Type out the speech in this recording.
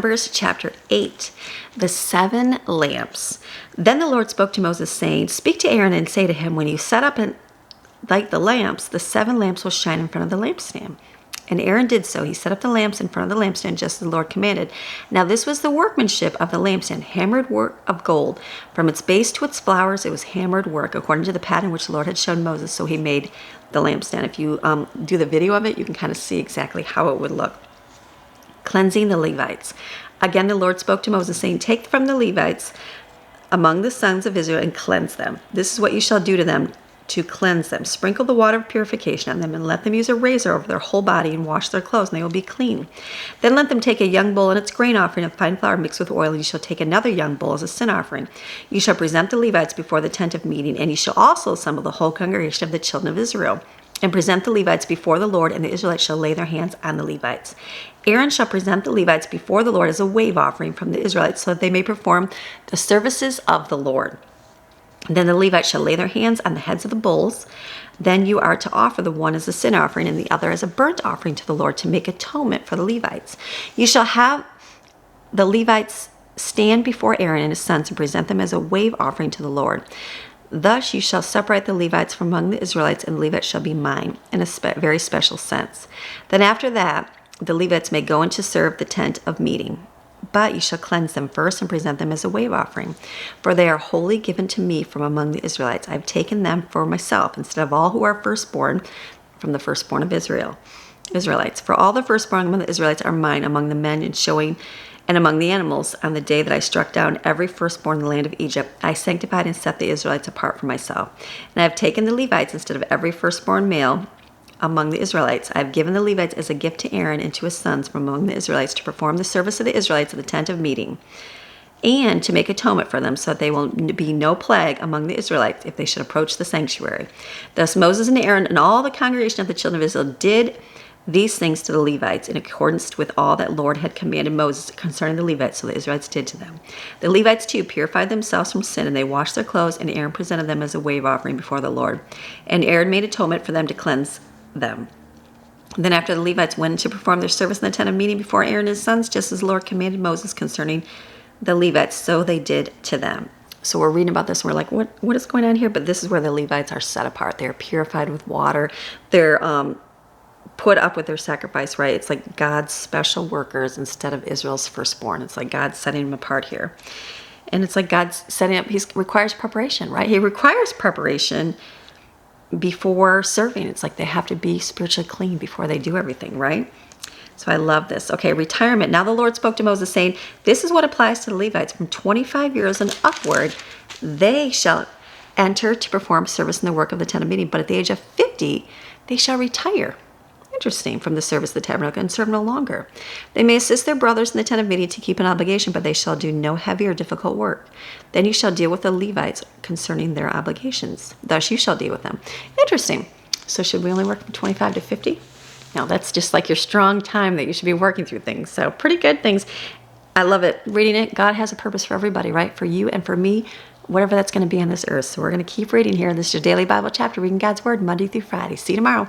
Numbers chapter 8, the 7 lamps. Then the Lord spoke to Moses, saying, Speak to Aaron and say to him, when you set up and light the lamps, the 7 lamps will shine in front of the lampstand. And Aaron did so. He set up the lamps in front of the lampstand, just as the Lord commanded. Now this was the workmanship of the lampstand, hammered work of gold. From its base to its flowers, it was hammered work, according to the pattern which the Lord had shown Moses. So he made the lampstand. If you do the video of it, you can kind of see exactly how it would look. Cleansing the Levites. Again, the Lord spoke to Moses, saying, Take from the Levites among the sons of Israel and cleanse them. This is what you shall do to them to cleanse them. Sprinkle the water of purification on them and let them use a razor over their whole body and wash their clothes, and they will be clean. Then let them take a young bull and its grain offering of fine flour mixed with oil, and you shall take another young bull as a sin offering. You shall present the Levites before the tent of meeting, and you shall also assemble the whole congregation of the children of Israel and present the Levites before the Lord, and the Israelites shall lay their hands on the Levites. Aaron shall present the Levites before the Lord as a wave offering from the Israelites, so that they may perform the services of the Lord. Then the Levites shall lay their hands on the heads of the bulls. Then you are to offer the one as a sin offering and the other as a burnt offering to the Lord to make atonement for the Levites. You shall have the Levites stand before Aaron and his sons and present them as a wave offering to the Lord. Thus you shall separate the Levites from among the Israelites, and the Levites shall be mine in a very special sense. Then after that, the Levites may go in to serve the tent of meeting. But you shall cleanse them first and present them as a wave offering. For they are wholly given to me from among the Israelites. I have taken them for myself, instead of all who are firstborn, from the firstborn of Israelites. For all the firstborn among the Israelites are mine among the men and among the animals. On the day that I struck down every firstborn in the land of Egypt, I sanctified and set the Israelites apart for myself. And I have taken the Levites instead of every firstborn male among the Israelites. I have given the Levites as a gift to Aaron and to his sons from among the Israelites to perform the service of the Israelites at the tent of meeting, and to make atonement for them, so that there will be no plague among the Israelites if they should approach the sanctuary. Thus Moses and Aaron and all the congregation of the children of Israel did these things to the Levites in accordance with all that Lord had commanded Moses concerning the Levites, so the Israelites did to them. The Levites too purified themselves from sin, and they washed their clothes, and Aaron presented them as a wave offering before the Lord. And Aaron made atonement for them to cleanse them. Then after the Levites went to perform their service in the tent of meeting before Aaron and his sons, just as the Lord commanded Moses concerning the Levites, so they did to them. So we're reading about this and we're like, what is going on here? But this is where the Levites are set apart. They're purified with water. They're put up with their sacrifice, right? It's like God's special workers instead of Israel's firstborn. It's like God's setting them apart here. And it's like God's setting up, he requires preparation, right? He requires preparation before serving. It's like they have to be spiritually clean before they do everything, right? So I love this. Okay, retirement. Now the Lord spoke to Moses, saying, This is what applies to the Levites. From 25 years and upward, they shall enter to perform service in the work of the tent of meeting. But at the age of 50, they shall retire. Interesting, from the service of the tabernacle, and serve no longer. They may assist their brothers in the tent of meeting to keep an obligation, but they shall do no heavy or difficult work. Then you shall deal with the Levites concerning their obligations. Thus you shall deal with them. Interesting. So should we only work from 25 to 50? No, that's just like your strong time that you should be working through things. So pretty good things. I love it. Reading it, God has a purpose for everybody, right? For you and for me, whatever that's going to be on this earth. So we're going to keep reading here. This is your daily Bible chapter, reading God's Word Monday through Friday. See you tomorrow.